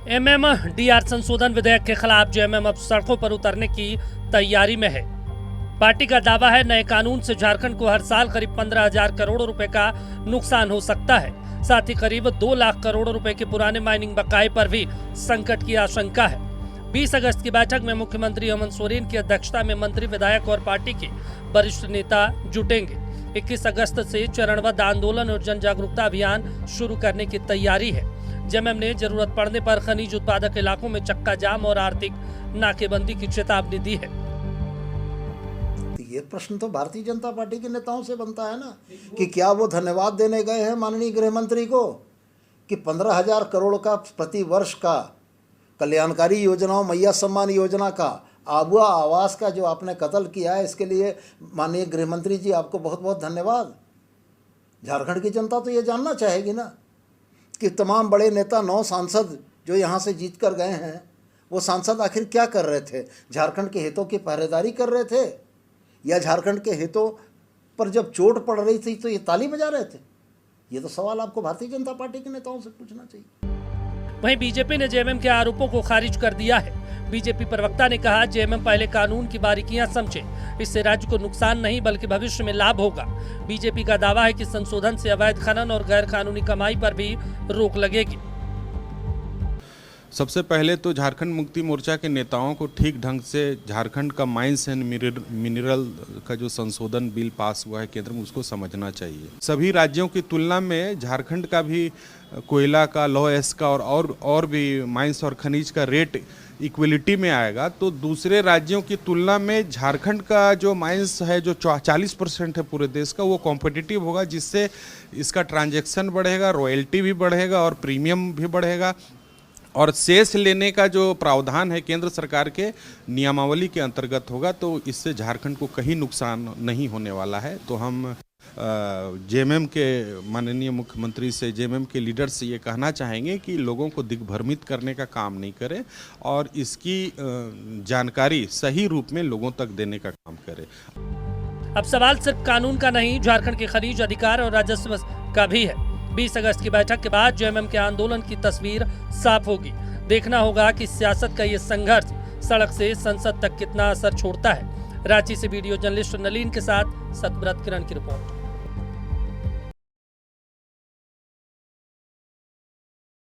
MMDR संशोधन विधेयक के खिलाफ जेएमएम अब सड़कों पर उतरने की तैयारी में है। पार्टी का दावा है नए कानून से झारखंड को हर साल करीब 15,000 करोड़ रुपए का नुकसान हो सकता है। साथ ही करीब 2 लाख करोड़ रुपए के पुराने माइनिंग बकाये पर भी संकट की आशंका है। 20 अगस्त की बैठक में मुख्यमंत्री हेमंत सोरेन की अध्यक्षता में मंत्री, विधायक और पार्टी के वरिष्ठ नेता जुटेंगे। 21 अगस्त से चरणबद्ध आंदोलन और जन जागरूकता अभियान शुरू करने की तैयारी है। जेएमएम ने जरूरत पड़ने पर खनिज उत्पादक इलाकों में चक्का जाम और आर्थिक नाकेबंदी की चेतावनी दी है। ये प्रश्न तो भारतीय जनता पार्टी के नेताओं से बनता है ना कि क्या वो धन्यवाद देने गए हैं माननीय गृह मंत्री को कि 15,000 करोड़ का प्रति वर्ष का कल्याणकारी योजनाओं, मैया सम्मान योजना का, आबुआ आवास का जो आपने कत्ल किया है, इसके लिए माननीय गृह मंत्री जी आपको बहुत बहुत धन्यवाद। झारखंड की जनता तो ये जानना चाहेगी ना कि तमाम बड़े नेता, 9 सांसद जो यहाँ से जीत कर गए हैं, वो सांसद आखिर क्या कर रहे थे? झारखंड के हितों की पहरेदारी कर रहे थे या झारखंड के हितों पर जब चोट पड़ रही थी तो ये ताली बजा रहे थे? ये तो सवाल आपको भारतीय जनता पार्टी के नेताओं से पूछना चाहिए। वहीं बीजेपी ने जेएमएम के आरोपों को खारिज कर दिया है। बीजेपी प्रवक्ता ने कहा, जेएमएम पहले कानून की बारीकियां समझे, इससे राज्य को नुकसान नहीं बल्कि भविष्य में लाभ होगा। बीजेपी का दावा है कि संशोधन से अवैध खनन और गैर कानूनी कमाई पर भी रोक लगेगी। सबसे पहले तो झारखंड मुक्ति मोर्चा के नेताओं को ठीक ढंग से झारखंड का माइंस एंड मिनरल का जो संशोधन बिल पास हुआ है केंद्र में, उसको समझना चाहिए। सभी राज्यों की तुलना में झारखंड का भी कोयला का, लौह का और भी माइंस और खनिज का रेट इक्वलिटी में आएगा, तो दूसरे राज्यों की तुलना में झारखंड का जो माइंस है, जो 40% है पूरे देश का, वो कॉम्पिटिटिव होगा, जिससे इसका ट्रांजैक्शन बढ़ेगा, रॉयल्टी भी बढ़ेगा और प्रीमियम भी बढ़ेगा। और शेष लेने का जो प्रावधान है केंद्र सरकार के नियमावली के अंतर्गत होगा, तो इससे झारखंड को कहीं नुकसान नहीं होने वाला है। तो हम जेएमएम के माननीय मुख्यमंत्री से, जेएमएम के लीडर से ये कहना चाहेंगे कि लोगों को दिग्भ्रमित करने का काम नहीं करें और इसकी जानकारी सही रूप में लोगों तक देने का काम करें। अब सवाल सिर्फ कानून का नहीं, झारखंड के खनिज अधिकार और राजस्व का भी है। 20 अगस्त की बैठक के बाद जेएमएम के आंदोलन की तस्वीर साफ होगी। देखना होगा कि सियासत का ये संघर्ष सड़क से संसद तक कितना असर छोड़ता है। रांची से वीडियो जर्नलिस्ट नलीन के साथ सतव्रत किरण की रिपोर्ट।